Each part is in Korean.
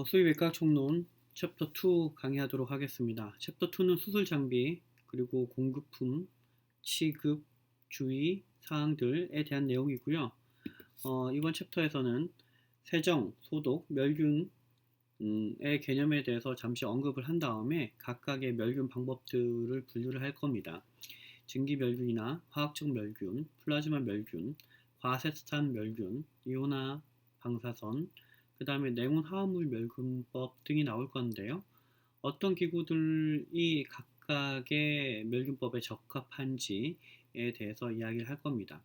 수의외과 총론 챕터 2 강의하도록 하겠습니다. 챕터 2는 수술 장비 그리고 공급품, 취급, 주의 사항들에 대한 내용이고요. 이번 챕터에서는 세정, 소독, 멸균의 개념에 대해서 잠시 언급을 한 다음에 각각의 멸균 방법들을 분류를 할 겁니다. 증기 멸균이나 화학적 멸균, 플라즈마 멸균, 과세스탄 멸균, 이온화 방사선, 그 다음에 냉온 화합물 멸균법 등이 나올 건데요. 어떤 기구들이 각각의 멸균법에 적합한지에 대해서 이야기를 할 겁니다.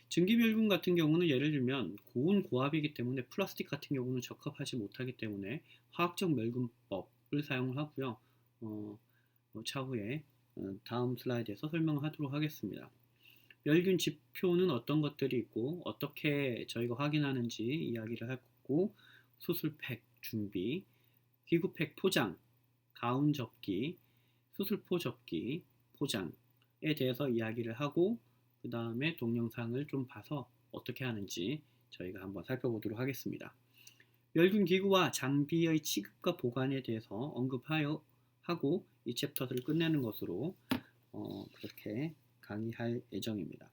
증기멸균 같은 경우는 예를 들면 고온 고압이기 때문에 플라스틱 같은 경우는 적합하지 못하기 때문에 화학적 멸균법을 사용을 하고요. 차후에 다음 슬라이드에서 설명하도록 하겠습니다. 멸균 지표는 어떤 것들이 있고 어떻게 저희가 확인하는지 이야기를 할 거고, 수술팩 준비, 기구팩 포장, 가운 접기, 수술포 접기, 포장에 대해서 이야기를 하고, 그 다음에 동영상을 좀 봐서 어떻게 하는지 저희가 한번 살펴보도록 하겠습니다. 멸균 기구와 장비의 취급과 보관에 대해서 언급하여 하고 이 챕터를 끝내는 것으로 그렇게 강의할 예정입니다.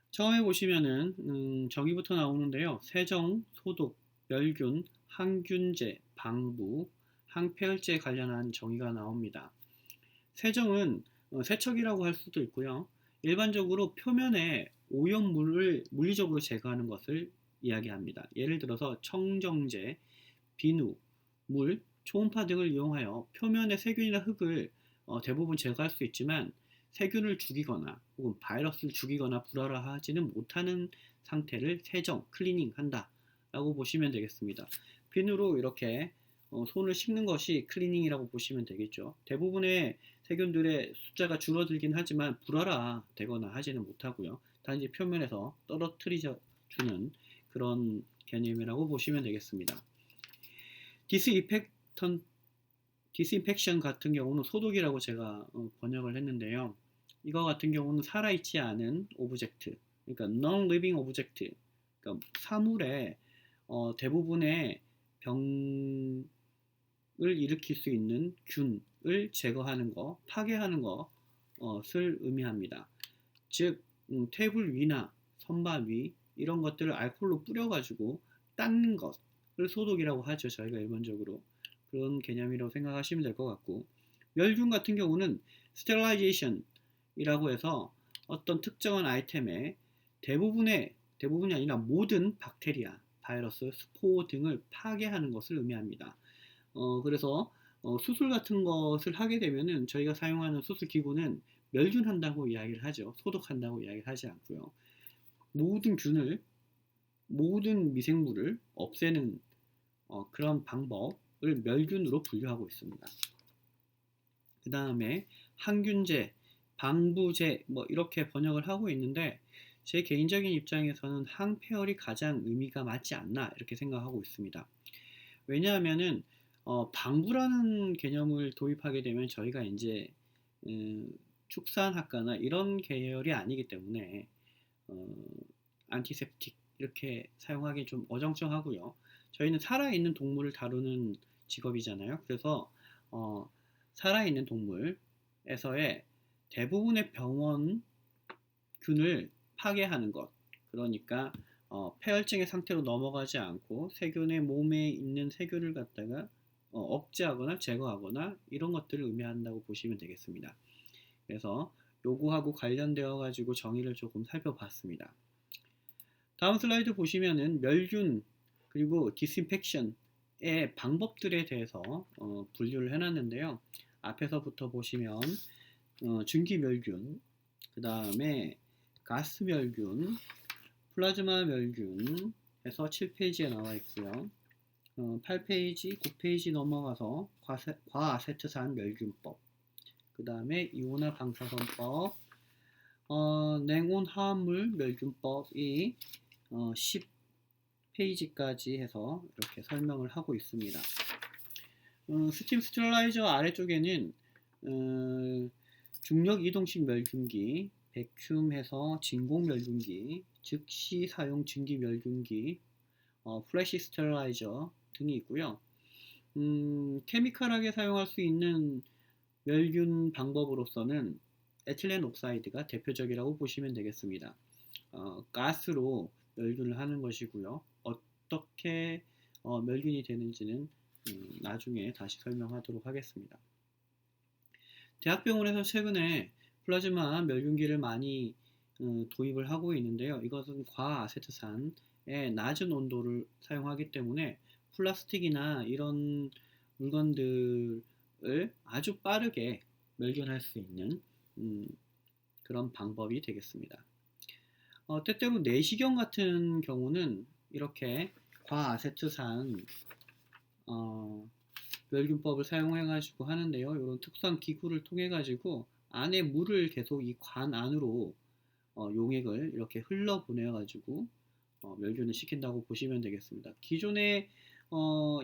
처음에 보시면은 정의부터 나오는데요. 세정, 소독, 멸균, 항균제, 방부, 항폐혈제 관련한 정의가 나옵니다. 세정은 세척이라고 할 수도 있고요. 일반적으로 표면에 오염물을 물리적으로 제거하는 것을 이야기합니다. 예를 들어서 청정제, 비누, 물, 초음파 등을 이용하여 표면의 세균이나 흙을 대부분 제거할 수 있지만 세균을 죽이거나 혹은 바이러스를 죽이거나 불활화하지는 못하는 상태를 세정, 클리닝 한다 라고 보시면 되겠습니다. 비누로 이렇게 손을 씻는 것이 클리닝이라고 보시면 되겠죠. 대부분의 세균들의 숫자가 줄어들긴 하지만 불활화되거나 하지는 못하고요. 단지 표면에서 떨어뜨려 주는 그런 개념이라고 보시면 되겠습니다. 디스인펙션 같은 경우는 소독이라고 제가 번역을 했는데요. 이거 같은 경우는 살아있지 않은 오브젝트, 그러니까 non-living object, 그러니까 사물의 대부분의 병을 일으킬 수 있는 균을 제거하는 것, 파괴하는 것을 의미합니다. 즉 테이블 위나 선반 위 이런 것들을 알코올로 뿌려가지고 닦는 것을 소독이라고 하죠. 저희가 일반적으로 그런 개념이라고 생각하시면 될 것 같고, 멸균 같은 경우는 스테릴라이제이션이라고 해서 어떤 특정한 아이템에 대부분이 아니라 모든 박테리아, 바이러스, 스포 등을 파괴하는 것을 의미합니다. 그래서 수술 같은 것을 하게 되면은 저희가 사용하는 수술 기구는 멸균한다고 이야기를 하죠. 소독한다고 이야기를 하지 않고요. 모든 미생물을 없애는 그런 방법을 멸균으로 분류하고 있습니다. 그 다음에 항균제, 방부제 이렇게 번역을 하고 있는데, 제 개인적인 입장에서는 항폐혈이 가장 의미가 맞지 않나 이렇게 생각하고 있습니다. 왜냐하면은 방부라는 개념을 도입하게 되면 저희가 이제 축산학과나 이런 계열이 아니기 때문에 안티세프틱 이렇게 사용하기 좀 어정쩡하고요. 저희는 살아있는 동물을 다루는 직업이잖아요. 그래서 살아있는 동물에서의 대부분의 병원균을 파괴하는 것, 그러니까 폐혈증의 상태로 넘어가지 않고 세균의 몸에 있는 세균을 갖다가 억제하거나 제거하거나 이런 것들을 의미한다고 보시면 되겠습니다. 그래서 요구하고 관련되어 가지고 정의를 조금 살펴봤습니다. 다음 슬라이드 보시면은 멸균 그리고 디스인펙션의 방법들에 대해서 분류를 해놨는데요. 앞에서부터 보시면 증기 멸균, 그 다음에 가스 멸균, 플라즈마 멸균 해서 7페이지에 나와 있고요. 8페이지, 9페이지 넘어가서 과아세트산 멸균법, 그 다음에 이온화 방사선법, 냉온 화합물 멸균법이 10페이지까지 해서 이렇게 설명을 하고 있습니다. 스팀 스테릴라이저 아래쪽에는 중력 이동식 멸균기, 백큐움해서 진공 멸균기, 즉시 사용 증기 멸균기, 플래시 스테릴라이저 등이 있고요. 케미컬하게 사용할 수 있는 멸균 방법으로서는 에틸렌 옥사이드가 대표적이라고 보시면 되겠습니다. 가스로 멸균을 하는 것이고요. 어떻게 멸균이 되는지는 나중에 다시 설명하도록 하겠습니다. 대학병원에서 최근에 플라즈마 멸균기를 많이 도입을 하고 있는데요. 이것은 과아세트산의 낮은 온도를 사용하기 때문에 플라스틱이나 이런 물건들을 아주 빠르게 멸균할 수 있는 그런 방법이 되겠습니다. 때때로 내시경 같은 경우는 이렇게 과아세트산 멸균법을 사용해 가지고 하는데요. 이런 특수한 기구를 통해 가지고 안에 물을 계속 이 관 안으로 용액을 이렇게 흘러 보내 가지고 멸균을 시킨다고 보시면 되겠습니다. 기존의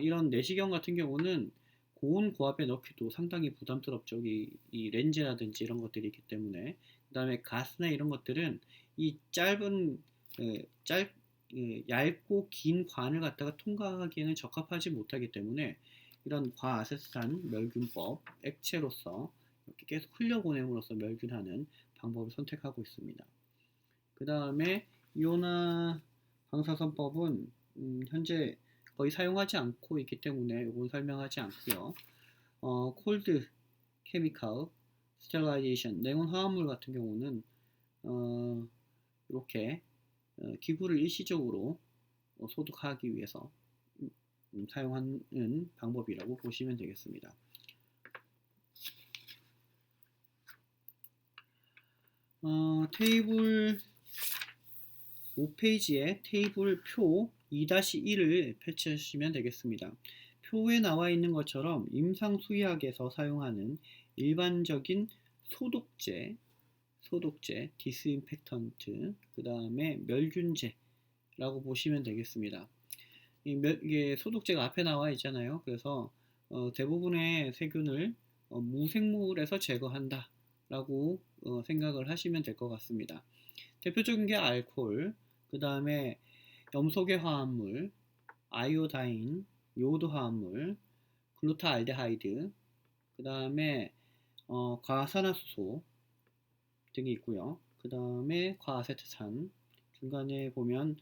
이런 내시경 같은 경우는 고온 고압에 넣기도 상당히 부담스럽죠. 이 렌즈라든지 이런 것들이 있기 때문에. 그 다음에 가스나 이런 것들은 이 짧은 얇고 긴 관을 갖다가 통과하기에는 적합하지 못하기 때문에 이런 과아세트산 멸균법 액체로서 이렇게 계속 흘려보냄으로써 멸균하는 방법을 선택하고 있습니다. 그 다음에 이온화 방사선법은 현재 거의 사용하지 않고 있기 때문에 이건 설명하지 않고요. 콜드 케미컬 스테리라이제이션 냉온 화합물 같은 경우는 이렇게 기구를 일시적으로 소독하기 위해서 사용하는 방법이라고 보시면 되겠습니다. 테이블 5페이지에 테이블 표 2-1을 펼치시면 되겠습니다. 표에 나와 있는 것처럼 임상수의학에서 사용하는 일반적인 소독제, 디스인펙턴트, 그 다음에 멸균제라고 보시면 되겠습니다. 이게 소독제가 앞에 나와 있잖아요. 그래서 대부분의 세균을 무생물에서 제거한다 라고 생각을 하시면 될 것 같습니다. 대표적인 게 알코올, 그 다음에 염소계 화합물, 아이오다인, 요오드 화합물, 글루타알데하이드, 그 다음에 과산화수소 등이 있고요. 그 다음에 과아세트산, 중간에 보면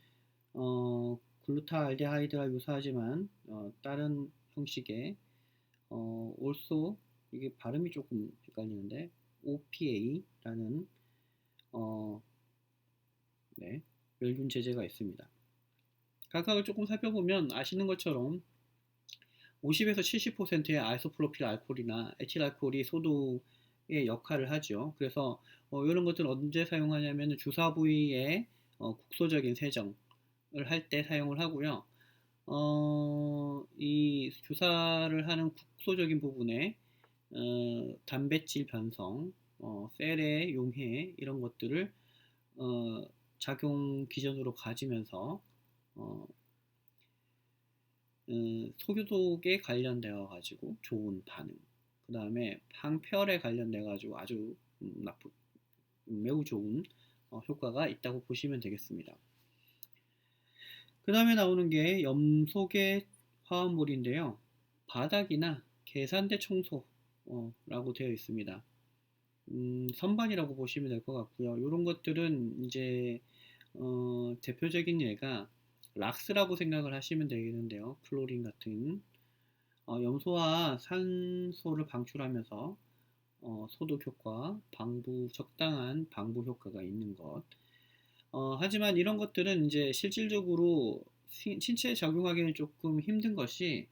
글루타알데하이드와 유사하지만 다른 형식의 also 이게 발음이 조금 헷갈리는데 OPA라는 멸균 제제가 있습니다. 각각을 조금 살펴보면 아시는 것처럼 50에서 70%의 아이소프로필 알코올이나 에틸 알코올이 소독의 역할을 하죠. 그래서 이런 것들은 언제 사용하냐면 주사 부위에 국소적인 세정을 할 때 사용을 하고요. 이 주사를 하는 국소적인 부분에 단백질 변성, 셀의 용해 이런 것들을 작용 기전으로 가지면서 소유독에 관련되어 가지고 좋은 반응, 그 다음에 항폐혈에 관련돼 가지고 아주 매우 좋은 효과가 있다고 보시면 되겠습니다. 그 다음에 나오는 게 염소계 화합물인데요. 바닥이나 계산대 청소라고 되어 있습니다. 선반이라고 보시면 될 것 같고요. 이런 것들은 이제 대표적인 예가 락스라고 생각을 하시면 되겠는데요. 클로린 같은 염소와 산소를 방출하면서 소독 효과, 적당한 방부 효과가 있는 것. 하지만 이런 것들은 이제 실질적으로 신체에 적용하기는 조금 힘든 것이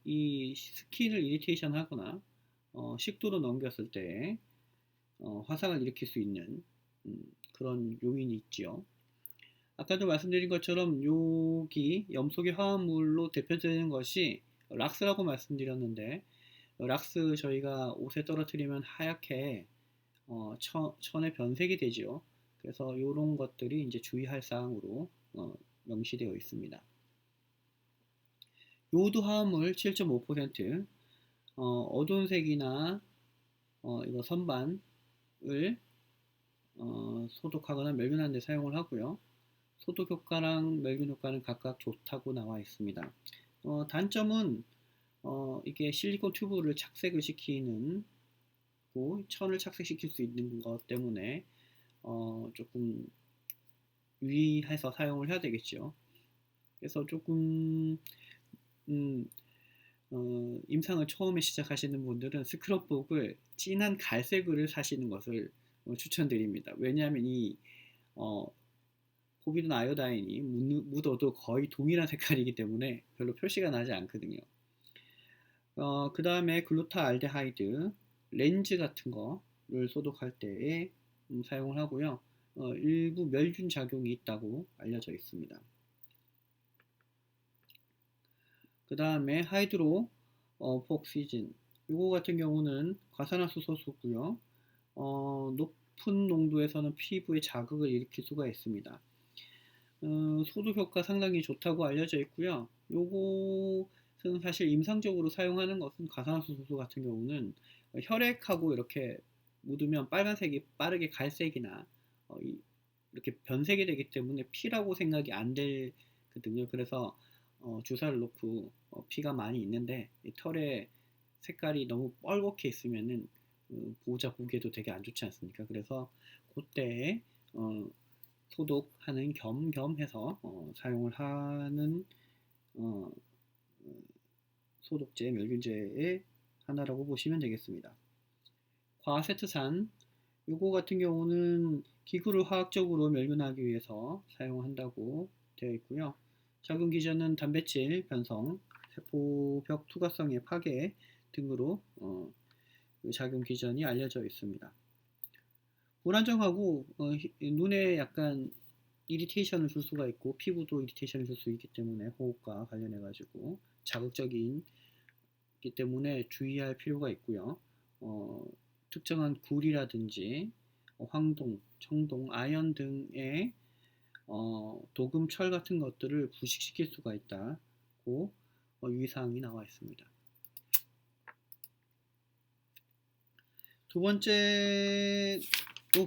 이 스킨을 이리테이션 하거나 식도로 넘겼을 때 화상을 일으킬 수 있는 그런 요인이 있지요. 아까도 말씀드린 것처럼 여기 염소계 화합물로 대표되는 것이 락스라고 말씀드렸는데 락스 저희가 옷에 떨어뜨리면 하얗게 천에 변색이 되지요. 그래서 이런 것들이 이제 주의할 사항으로 명시되어 있습니다. 요오드 화합물 7.5%, 어두운 색이나 이거 선반을 소독하거나 멸균하는 데 사용을 하고요. 소독 효과랑 멸균 효과는 각각 좋다고 나와 있습니다. 단점은 이게 실리콘 튜브를 착색을 시키는 천을 착색시킬 수 있는 것 때문에 조금 유의해서 사용을 해야 되겠죠. 그래서 조금 음, 임상을 처음에 시작하시는 분들은 스크럽북을 진한 갈색을 사시는 것을 추천드립니다. 왜냐하면 이 어, 포비든 아이오다인이 묻어도 거의 동일한 색깔이기 때문에 별로 표시가 나지 않거든요. 그 다음에 글루타알데하이드, 렌즈 같은 거를 소독할 때에 사용을 하고요. 일부 멸균 작용이 있다고 알려져 있습니다. 그 다음에 하이드로 폭시진, 이거 같은 경우는 과산화수소수고요. 높은 농도에서는 피부에 자극을 일으킬 수가 있습니다. 소독 효과 상당히 좋다고 알려져 있고요. 요것은 사실 임상적으로 사용하는 것은 과산화수소 같은 경우는 혈액하고 이렇게 묻으면 빨간색이 빠르게 갈색이나 이렇게 변색이 되기 때문에 피라고 생각이 안 되거든요. 그래서 주사를 놓고 피가 많이 있는데 이 털의 색깔이 너무 뻘겋게 있으면은 보호자 보기에도 되게 안 좋지 않습니까? 그래서 그때에 소독하는 겸해서 사용을 하는 어, 소독제, 멸균제의 하나라고 보시면 되겠습니다. 과아세트산, 요거 같은 경우는 기구를 화학적으로 멸균하기 위해서 사용한다고 되어 있고요. 작용 기전은 단백질 변성, 세포벽 투과성의 파괴 등으로 작용 기전이 알려져 있습니다. 불안정하고 눈에 약간 이리테이션을 줄 수가 있고 피부도 이리테이션을 줄 수 있기 때문에 호흡과 관련해 가지고 자극적이기 때문에 주의할 필요가 있고요. 특정한 굴이라든지 황동, 청동, 아연 등의 도금, 철 같은 것들을 부식시킬 수가 있다고 유의사항이 나와 있습니다. 두 번째로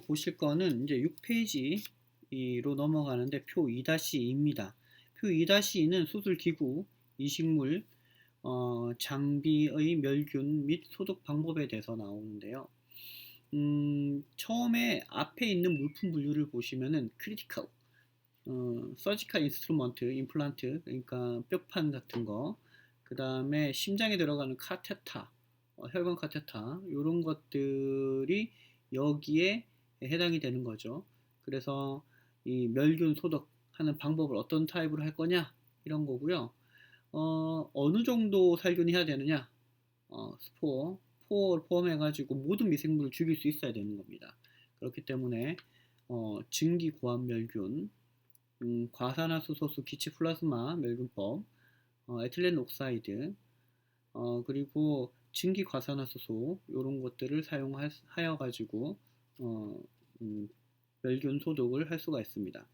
보실 거는 이제 6페이지로 넘어가는데 표 2-2입니다. 표 2-2는 수술기구, 이식물, 장비의 멸균 및 소독 방법에 대해서 나오는데요. 처음에 앞에 있는 물품 분류를 보시면은 크리티컬, 서지컬 인스트루먼트, 임플란트, 그러니까 뼈판 같은 거, 그 다음에 심장에 들어가는 카테타, 혈관 카테타, 이런 것들이 여기에 해당이 되는 거죠. 그래서 이 멸균 소독하는 방법을 어떤 타입으로 할 거냐, 이런 거고요. 어느 정도 살균이 해야 되느냐, 포를 포함해가지고 모든 미생물을 죽일 수 있어야 되는 겁니다. 그렇기 때문에 증기 고압 멸균, 과산화수소수 기체 플라즈마 멸균법, 에틸렌 옥사이드, 그리고 증기 과산화수소 이런 것들을 사용하여 가지고 멸균 소독을 할 수가 있습니다.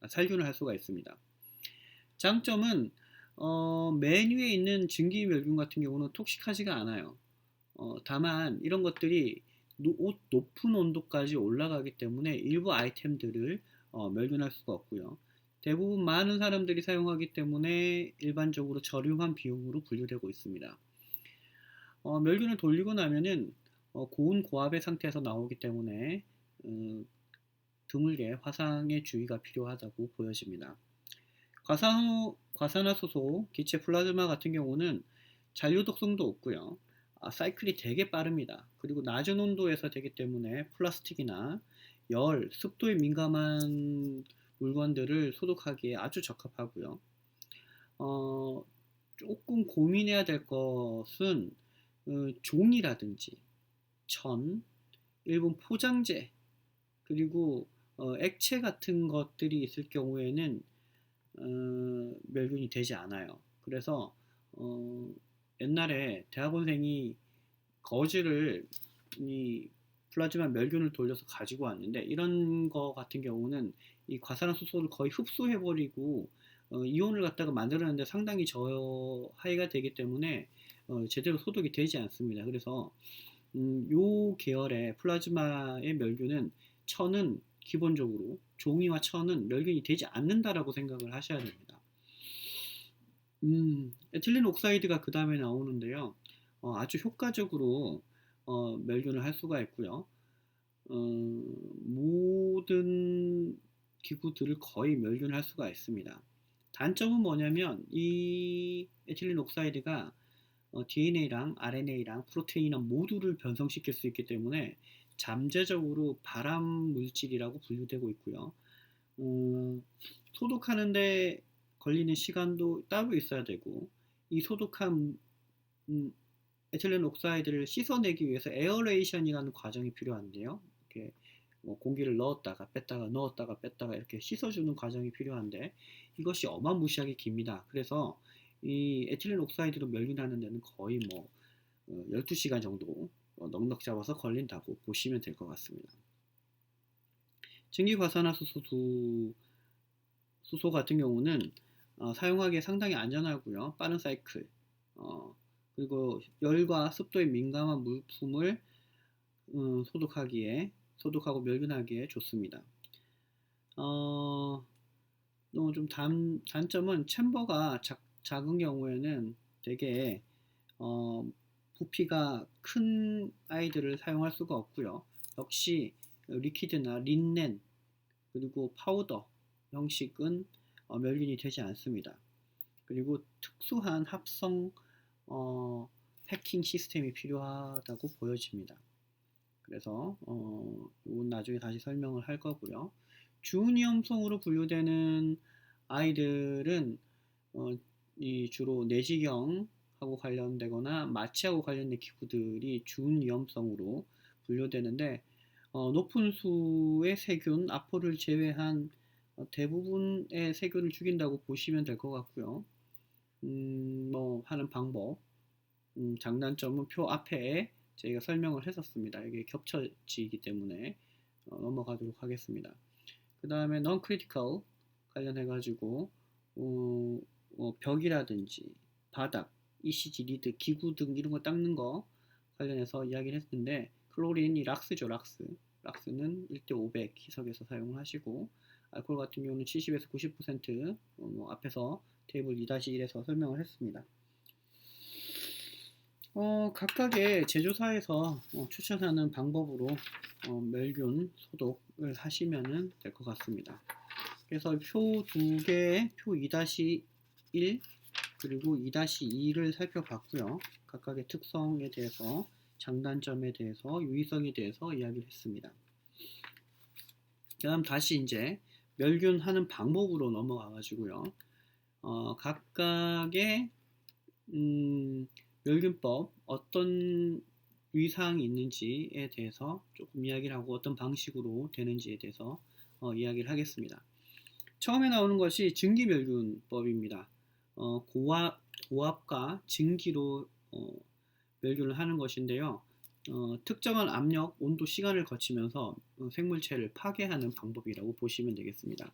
살균을 할 수가 있습니다. 장점은 메뉴에 있는 증기 멸균 같은 경우는 톡식하지가 않아요. 다만 이런 것들이 높은 온도까지 올라가기 때문에 일부 아이템들을 멸균할 수가 없고요. 대부분 많은 사람들이 사용하기 때문에 일반적으로 저렴한 비용으로 분류되고 있습니다. 멸균을 돌리고 나면은 고온 고압의 상태에서 나오기 때문에 드물게 화상의 주의가 필요하다고 보여집니다. 과산화수소, 기체 플라즈마 같은 경우는 잔류 독성도 없고요. 사이클이 되게 빠릅니다. 그리고 낮은 온도에서 되기 때문에 플라스틱이나 열, 습도에 민감한 물건들을 소독하기에 아주 적합하고요. 조금 고민해야 될 것은 종이라든지 천, 일본 포장재, 그리고 액체 같은 것들이 있을 경우에는 멸균이 되지 않아요. 그래서 옛날에 대학원생이 거즈를 이 플라즈마 멸균을 돌려서 가지고 왔는데 이런 거 같은 경우는 이 과산화수소를 거의 흡수해버리고 이온을 갖다가 만들어내는데 상당히 저하이가 되기 때문에 제대로 소독이 되지 않습니다. 그래서 요 계열의 플라즈마의 멸균은 천은 기본적으로 종이와 천은 멸균이 되지 않는다라고 생각을 하셔야 됩니다. 에틸렌 옥사이드가 그 다음에 나오는데요. 아주 효과적으로 멸균을 할 수가 있고요. 모든 기구들을 거의 멸균할 수가 있습니다. 단점은 뭐냐면 이 에틸렌 옥사이드가 DNA랑 RNA랑 프로테인이랑 모두를 변성시킬 수 있기 때문에 잠재적으로 발암 물질이라고 분류되고 있고요. 소독하는데 걸리는 시간도 따로 있어야 되고, 이 소독한 에틸렌 옥사이드를 씻어내기 위해서 에어레이션이라는 과정이 필요한데요. 이렇게 공기를 넣었다가 뺐다가 넣었다가 뺐다가 이렇게 씻어주는 과정이 필요한데, 이것이 어마무시하게 깁니다. 그래서 이 에틸렌 옥사이드로 멸균하는 데는 거의 12시간 정도 넉넉 잡아서 걸린다고 보시면 될 것 같습니다. 증기과산화수소 같은 경우는 사용하기에 상당히 안전하고요. 빠른 사이클, 그리고 열과 습도에 민감한 물품을 소독하고 멸균하기에 좋습니다. 좀 단점은 챔버가 작은 경우에는 되게 부피가 큰 아이들을 사용할 수가 없고요. 역시 리퀴드나 린넨 그리고 파우더 형식은 멸균이 되지 않습니다. 그리고 특수한 합성 패킹 시스템이 필요하다고 보여집니다. 그래서 이건 나중에 다시 설명을 할 거고요. 주위험성으로 분류되는 아이들은 이 주로 내시경하고 관련되거나 마취하고 관련된 기구들이 준위험성으로 분류되는데, 높은 수의 세균, 아포를 제외한 대부분의 세균을 죽인다고 보시면 될 것 같고요. 하는 방법, 장단점은 표 앞에 저희가 설명을 했었습니다. 이게 겹쳐지기 때문에 넘어가도록 하겠습니다. 그 다음에 non-critical 관련해 가지고 벽이라든지 바닥, ECG 리드, 기구 등 이런 거 닦는 거 관련해서 이야기를 했는데, 클로린이 락스죠. 락스는 1대500 희석해서 사용을 하시고, 알코올 같은 경우는 70에서 90% 앞에서 테이블 2-1에서 설명을 했습니다. 각각의 제조사에서 추천하는 방법으로 멸균 소독을 하시면 될 것 같습니다. 그래서 표 2개, 표 2-1 그리고 2-2를 살펴봤고요. 각각의 특성에 대해서, 장단점에 대해서, 유의성에 대해서 이야기를 했습니다. 그다음 다시 이제 멸균하는 방법으로 넘어가 가지고요. 각각의 멸균법, 어떤 유의사항이 있는지에 대해서 조금 이야기를 하고, 어떤 방식으로 되는지에 대해서 이야기를 하겠습니다. 처음에 나오는 것이 증기멸균법입니다. 고압과 증기로 멸균을 하는 것인데요. 특정한 압력, 온도, 시간을 거치면서 생물체를 파괴하는 방법이라고 보시면 되겠습니다.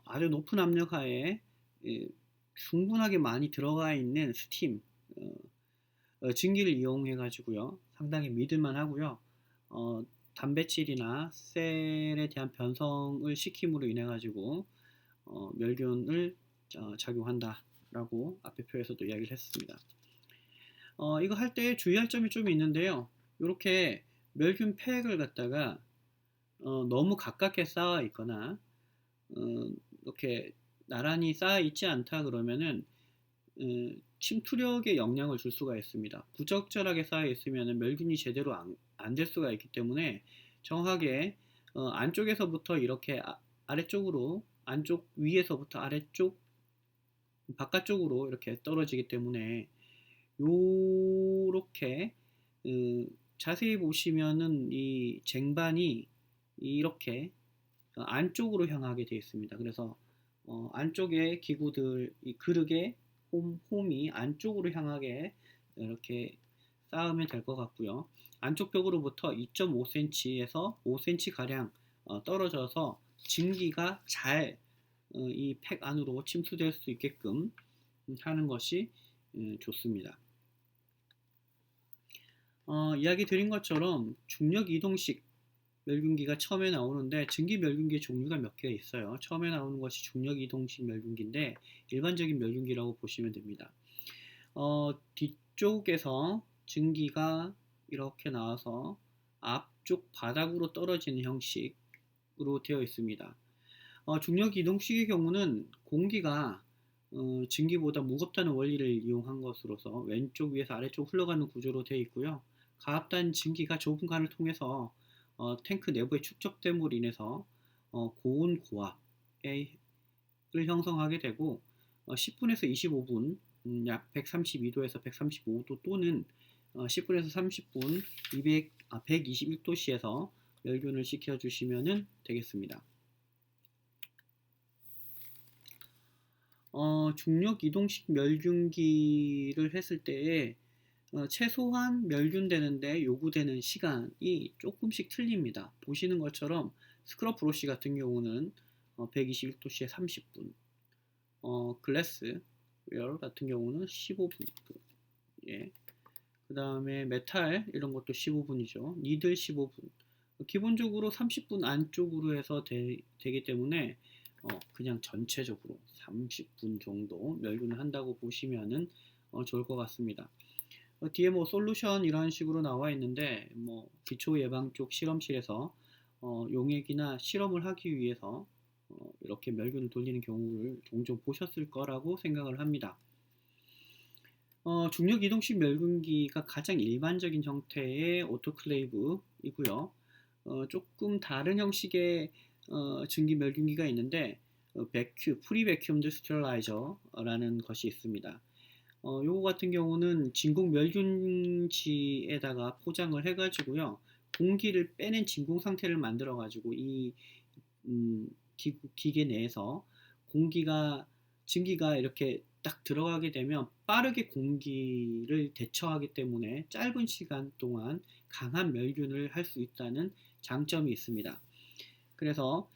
아주 높은 압력 하에 충분하게 많이 들어가 있는 스팀, 증기를 이용해 가지고요, 상당히 믿을만 하고요. 단백질이나 셀에 대한 변성을 시킴으로 인해 가지고 멸균을 작용한다 라고 앞에 표에서도 이야기를 했습니다. 이거 할 때 주의할 점이 좀 있는데요. 이렇게 멸균 팩을 갖다가 너무 가깝게 쌓아 있거나 이렇게 나란히 쌓아 있지 않다 그러면은 침투력에 영향을 줄 수가 있습니다. 부적절하게 쌓여 있으면 멸균이 제대로 안 될 수가 있기 때문에, 정확하게 안쪽에서부터 이렇게 아래쪽으로, 안쪽 위에서부터 아래쪽 바깥쪽으로 이렇게 떨어지기 때문에, 요렇게 자세히 보시면은 이 쟁반이 이렇게 안쪽으로 향하게 되어 있습니다. 그래서 안쪽에 기구들, 이 그릇의 홈이 안쪽으로 향하게 이렇게 쌓으면 될 것 같고요. 안쪽 벽으로부터 2.5cm에서 5cm 가량 떨어져서 증기가 잘 이 팩 안으로 침투될 수 있게끔 하는 것이 좋습니다. 이야기 드린 것처럼 중력 이동식 멸균기가 처음에 나오는데 증기 멸균기의 종류가 몇 개가 있어요. 처음에 나오는 것이 중력 이동식 멸균기인데 일반적인 멸균기라고 보시면 됩니다. 뒤쪽에서 증기가 이렇게 나와서 앞쪽 바닥으로 떨어지는 형식으로 되어 있습니다. 중력 이동식의 경우는 공기가 증기보다 무겁다는 원리를 이용한 것으로서 왼쪽 위에서 아래쪽 흘러가는 구조로 되어 있고요. 가압단 증기가 좁은 관을 통해서 탱크 내부에 축적됨으로 인해서 고온 고압을 형성하게 되고 10분에서 25분 약 132도에서 135도 또는 10분에서 30분 121도씨에서 멸균을 시켜주시면 되겠습니다. 중력 이동식 멸균기를 했을 때에 최소한 멸균되는데 요구되는 시간이 조금씩 틀립니다. 보시는 것처럼 스크럽 브러쉬 같은 경우는 121도씨에 30분, 글래스 웨어 같은 경우는 15분, 예. 그 다음에 메탈 이런 것도 15분이죠. 니들 15분. 기본적으로 30분 안쪽으로 해서 되기 때문에 그냥 전체적으로 30분 정도 멸균을 한다고 보시면은 좋을 것 같습니다. 뒤에 뭐 솔루션 이런 식으로 나와 있는데 뭐 기초 예방 쪽 실험실에서 용액이나 실험을 하기 위해서 이렇게 멸균을 돌리는 경우를 종종 보셨을 거라고 생각을 합니다. 중력 이동식 멸균기가 가장 일반적인 형태의 오토클레이브이고요. 조금 다른 형식의 증기 멸균기가 있는데 프리 베큐움드 스테릴라이저라는 것이 있습니다. 요거 같은 경우는 진공 멸균지에다가 포장을 해가지고요. 공기를 빼낸 진공 상태를 만들어 가지고 이 기계 내에서 증기가 이렇게 딱 들어가게 되면 빠르게 공기를 대처하기 때문에 짧은 시간 동안 강한 멸균을 할 수 있다는 장점이 있습니다. 그래서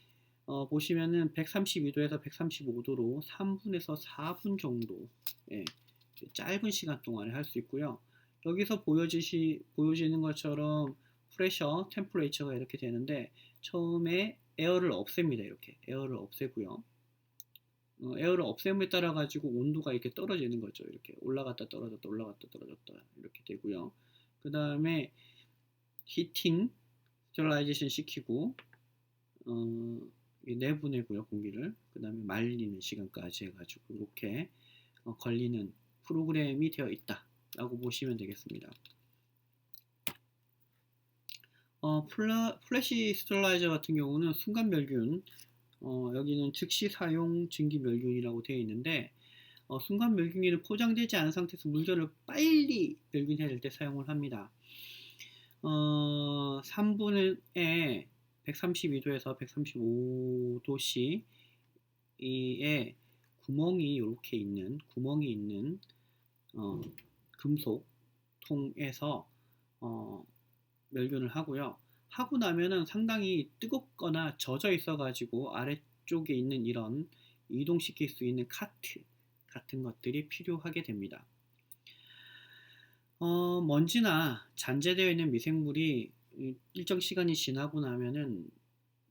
보시면은 132도에서 135도로 3분에서 4분 정도 짧은 시간 동안에 할 수 있고요. 여기서 보여지는 것처럼 프레셔, 템퍼레이처가 이렇게 되는데 처음에 에어를 없앱니다. 이렇게 에어를 없애고요. 에어를 없앰에 따라 가지고 온도가 이렇게 떨어지는 거죠. 이렇게 올라갔다 떨어졌다 올라갔다 떨어졌다 이렇게 되고요. 그 다음에 히팅, 스테릴라이제이션 시키고 내보내고요 공기를. 그 다음에 말리는 시간까지 해가지고 이렇게 걸리는 프로그램이 되어 있다 라고 보시면 되겠습니다. 플래시 스테릴라이저 같은 경우는 순간 멸균, 여기는 즉시 사용 증기 멸균이라고 되어 있는데 순간 멸균기는 포장되지 않은 상태에서 물건을 빨리 멸균해야 될 때 사용을 합니다. 3분에 132도에서 135도씨에 구멍이 있는 금속 통에서 멸균을 하고요. 하고 나면은 상당히 뜨겁거나 젖어 있어 가지고 아래쪽에 있는 이런 이동시킬 수 있는 카트 같은 것들이 필요하게 됩니다. 먼지나 잔재되어 있는 미생물이 일정 시간이 지나고 나면은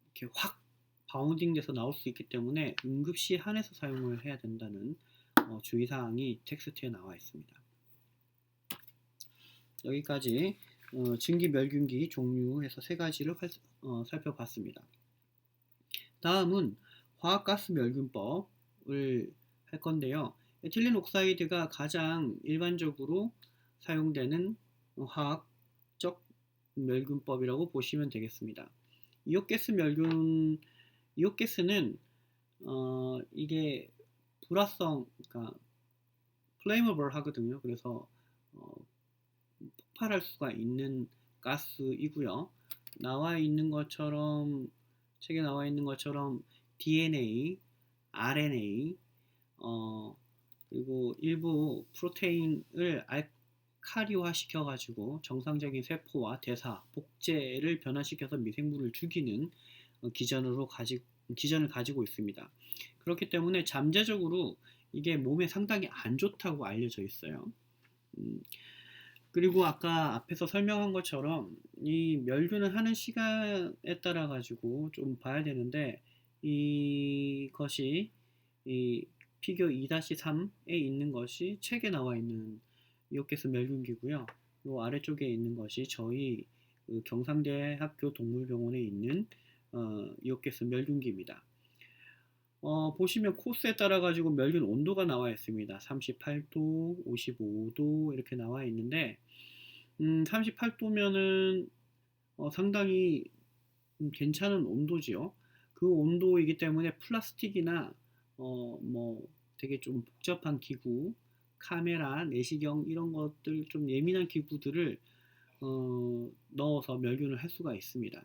이렇게 확 바운딩 돼서 나올 수 있기 때문에 응급시 한해서 사용을 해야 된다는 주의사항이 텍스트에 나와 있습니다. 여기까지 증기 멸균기 종류에서 세 가지를 살펴봤습니다. 다음은 화학가스 멸균법을 할 건데요. 에틸렌 옥사이드가 가장 일반적으로 사용되는 화학적 멸균법이라고 보시면 되겠습니다. 이옥가스는 이게 불화성, 그러니까 플레이머블 하거든요. 그래서 폭발할 수가 있는 가스이고요. 책에 나와 있는 것처럼 DNA, RNA, 그리고 일부 프로테인을 알카리화 시켜가지고 정상적인 세포와 대사, 복제를 변화시켜서 미생물을 죽이는 기전을 가지고 있습니다. 그렇기 때문에 잠재적으로 이게 몸에 상당히 안 좋다고 알려져 있어요. 그리고 아까 앞에서 설명한 것처럼 이 멸균을 하는 시간에 따라 가지고 좀 봐야 되는데, 이것이 이 피규어 2-3에 있는 것이 책에 나와 있는 이오케스 멸균기고요. 요 아래쪽에 있는 것이 저희 그 경상대학교 동물병원에 있는 이오케스 멸균기입니다. 보시면 코스에 따라 가지고 멸균 온도가 나와 있습니다. 38도, 55도 이렇게 나와 있는데, 38도면은 상당히 괜찮은 온도지요. 그 온도이기 때문에 플라스틱이나 뭐 되게 좀 복잡한 기구, 카메라, 내시경 이런 것들 좀 예민한 기구들을 넣어서 멸균을 할 수가 있습니다.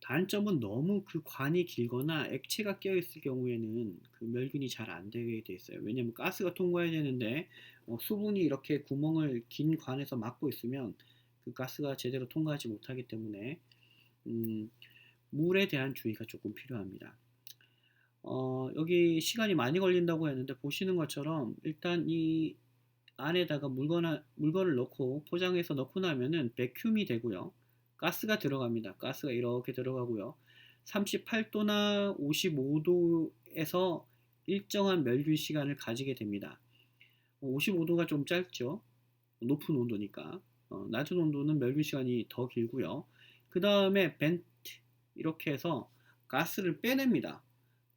단점은 너무 그 관이 길거나 액체가 껴 있을 경우에는 그 멸균이 잘 안 되게 돼 있어요. 왜냐면 가스가 통과해야 되는데 수분이 이렇게 구멍을 긴 관에서 막고 있으면 그 가스가 제대로 통과하지 못하기 때문에 음, 물에 대한 주의가 조금 필요합니다. 여기 시간이 많이 걸린다고 했는데 보시는 것처럼 일단 이 안에다가 물건을 넣고 포장해서 넣고 나면은 배큐움이 되고요. 가스가 들어갑니다. 가스가 이렇게 들어가고요. 38도나 55도에서 일정한 멸균 시간을 가지게 됩니다. 55도가 좀 짧죠. 높은 온도니까. 낮은 온도는 멸균 시간이 더 길고요. 그 다음에 벤트 이렇게 해서 가스를 빼냅니다.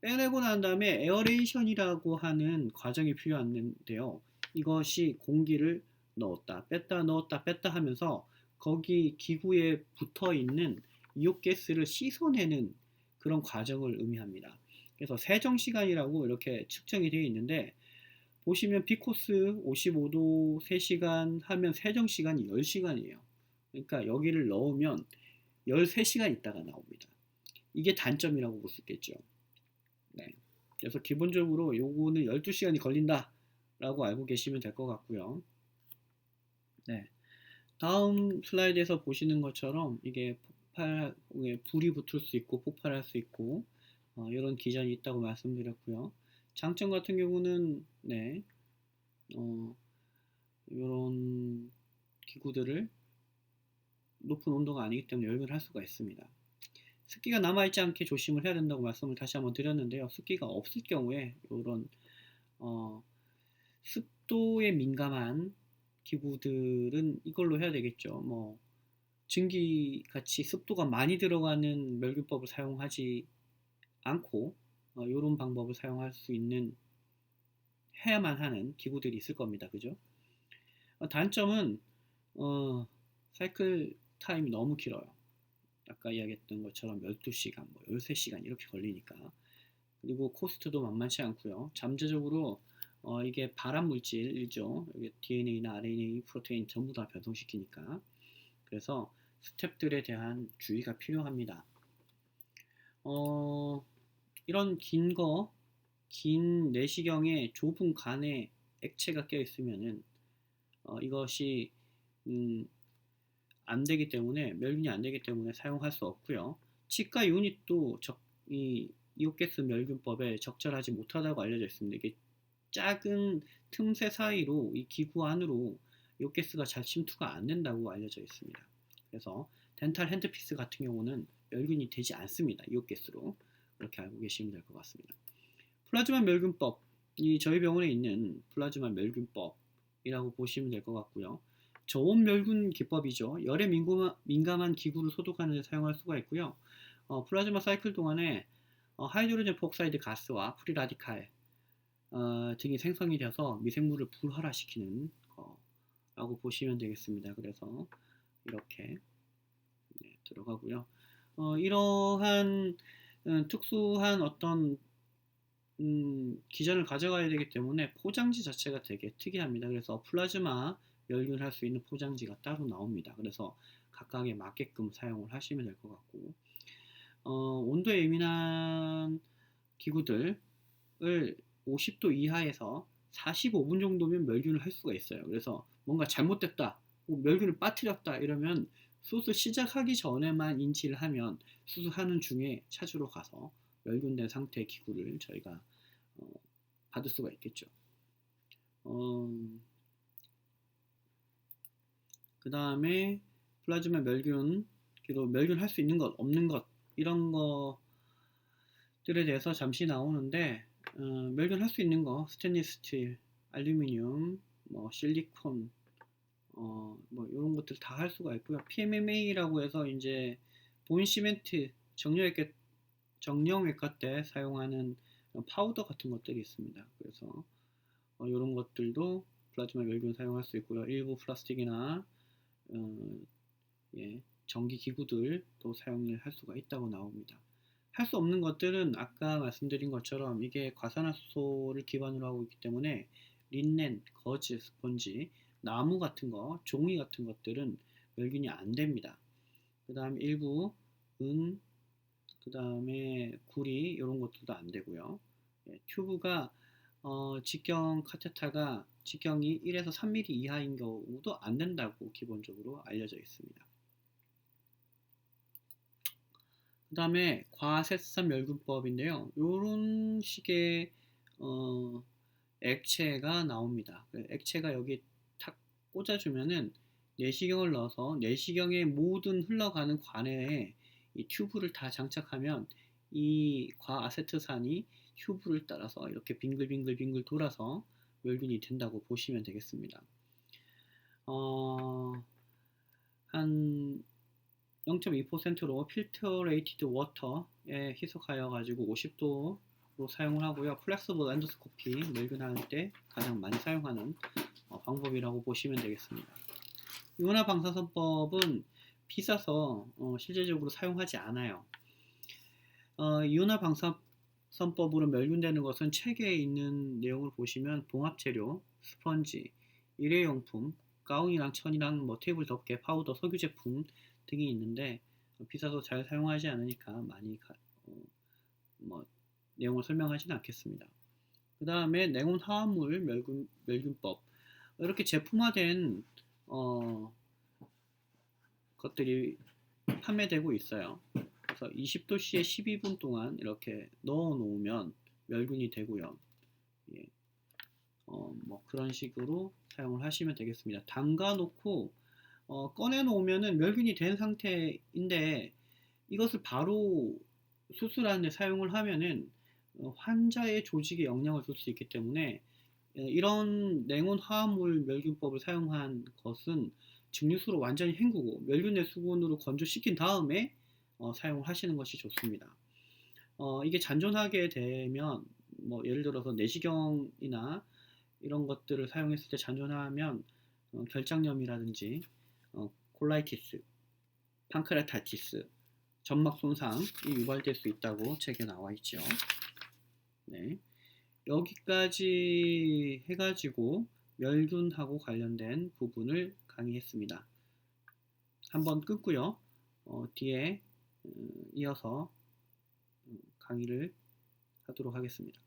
빼내고 난 다음에 에어레이션이라고 하는 과정이 필요한데요. 이것이 공기를 넣었다 뺐다 넣었다 뺐다 하면서 거기 기구에 붙어 있는 이온가스를 씻어내는 그런 과정을 의미합니다. 그래서 세정 시간이라고 이렇게 측정이 되어 있는데, 보시면 피코스 55도 3시간 하면 세정 시간이 10시간이에요. 그러니까 여기를 넣으면 13시간 있다가 나옵니다. 이게 단점이라고 볼 수 있겠죠. 네. 그래서 기본적으로 요거는 12시간이 걸린다 라고 알고 계시면 될 것 같고요. 네. 다음 슬라이드에서 보시는 것처럼 이게 불이 붙을 수 있고 폭발할 수 있고 이런 기전이 있다고 말씀드렸고요. 장점 같은 경우는 네, 이런 기구들을 높은 온도가 아니기 때문에 열기를 할 수가 있습니다. 습기가 남아있지 않게 조심을 해야 된다고 말씀을 다시 한번 드렸는데요. 습기가 없을 경우에 이런 습도에 민감한 기구들은 이걸로 해야 되겠죠. 뭐 증기 같이 습도가 많이 들어가는 멸균법을 사용하지 않고 이런 방법을 사용할 수 있는 해야만 하는 기구들이 있을 겁니다. 그죠? 단점은 사이클 타임이 너무 길어요. 아까 이야기했던 것처럼 12시간, 뭐 13시간 이렇게 걸리니까. 그리고 코스트도 만만치 않고요. 잠재적으로 이게 발암 물질이죠. 여기 DNA나 RNA, 프로테인 전부 다 변성시키니까. 그래서 스텝들에 대한 주의가 필요합니다. 이런 긴 내시경에 좁은 관에 액체가 껴 있으면은 이것이 안 되기 때문에 멸균이 안 되기 때문에 사용할 수 없고요. 치과 유닛도 이 이온가스 멸균법에 적절하지 못하다고 알려져 있습니다. 이게 작은 틈새 사이로 이 기구 안으로 이온가스가 잘 침투가 안 된다고 알려져 있습니다. 그래서 덴탈 핸드피스 같은 경우는 멸균이 되지 않습니다. 이온가스로. 그렇게 알고 계시면 될 것 같습니다. 플라즈마 멸균법, 이 저희 병원에 있는 플라즈마 멸균법이라고 보시면 될 것 같고요. 저온 멸균 기법이죠. 열에 민감한 기구를 소독하는 데 사용할 수가 있고요. 플라즈마 사이클 동안에 하이드로젠 폭사이드 가스와 프리 라디칼 등이 생성이 돼서 미생물을 불활화시키는 거라고 보시면 되겠습니다. 그래서 이렇게 들어가고요. 이러한 특수한 어떤 기전을 가져가야 되기 때문에 포장지 자체가 되게 특이합니다. 그래서 플라즈마 멸균할 수 있는 포장지가 따로 나옵니다. 그래서 각각에 맞게끔 사용을 하시면 될 것 같고, 온도에 예민한 기구들을 50도 이하에서 45분 정도면 멸균을 할 수가 있어요. 그래서 뭔가 잘못됐다, 멸균을 빠뜨렸다 이러면 수술 시작하기 전에만 인지를 하면 수술하는 중에 찾으러 가서 멸균된 상태의 기구를 저희가 받을 수가 있겠죠. 그 다음에 플라즈마 멸균, 멸균할 수 있는 것, 없는 것, 이런 것들에 대해서 잠시 나오는데, 멸균할 수 있는 거, 스테인리스 스틸, 알루미늄, 뭐 실리콘, 뭐 이런 것들 다 할 수가 있고요. PMMA라고 해서 이제 본 시멘트, 정형외과 때 사용하는 파우더 같은 것들이 있습니다. 그래서 이런 것들도 플라즈마 멸균 사용할 수 있고요. 일부 플라스틱이나 예, 전기 기구들도 사용을 할 수가 있다고 나옵니다. 할 수 없는 것들은 아까 말씀드린 것처럼 이게 과산화수소를 기반으로 하고 있기 때문에 린넨, 거즈, 스펀지, 나무 같은 거, 종이 같은 것들은 멸균이 안 됩니다. 그 다음 일부 은, 그 다음에 구리 이런 것들도 안 되고요. 예, 튜브가 직경 카테터가 직경이 1에서 3mm 이하인 경우도 안 된다고 기본적으로 알려져 있습니다. 그 다음에 과세산 멸균법인데요. 이런 식의 액체가 나옵니다. 액체가 여기 탁 꽂아주면은 내시경을 넣어서 내시경의 모든 흘러가는 관에에 이 튜브를 다 장착하면 이 과아세트산이 튜브를 따라서 이렇게 빙글빙글 돌아서 멸균이 된다고 보시면 되겠습니다. 한 0.2%로 필터레이티드 워터에 희석하여 가지고 50도로 사용을 하고요. 플렉서블 엔도스코피 멸균할 때 가장 많이 사용하는 방법이라고 보시면 되겠습니다. 이온화 방사선법은 비싸서 실제적으로 사용하지 않아요. 이온화 방사선법으로 멸균되는 것은 책에 있는 내용을 보시면 봉합재료, 스펀지, 일회용품, 가운이랑 천이랑 뭐 테이블 덮개, 파우더, 석유 제품 등이 있는데 비싸서 잘 사용하지 않으니까 많이 뭐 내용을 설명하지는 않겠습니다. 그 다음에 냉온 화합물 멸균법, 이렇게 제품화된 것들이 판매되고 있어요. 그래서 20도씨에 12분 동안 이렇게 넣어 놓으면 멸균이 되고요. 예. 뭐 그런 식으로 사용을 하시면 되겠습니다. 담가 놓고 꺼내 놓으면은 멸균이 된 상태인데 이것을 바로 수술하는데 사용을 하면은 환자의 조직에 영향을 줄 수 있기 때문에 이런 냉온 화합물 멸균법을 사용한 것은 증류수로 완전히 헹구고 멸균의 수분으로 건조시킨 다음에 사용을 하시는 것이 좋습니다. 이게 잔존하게 되면 뭐 예를 들어서 내시경이나 이런 것들을 사용했을 때 잔존하면 결장염이라든지 콜라이티스, 판크레타티스, 점막 손상이 유발될 수 있다고 책에 나와 있죠. 네. 여기까지 해가지고 멸균하고 관련된 부분을 강의했습니다. 한번 끊고요. 뒤에 이어서 강의를 하도록 하겠습니다.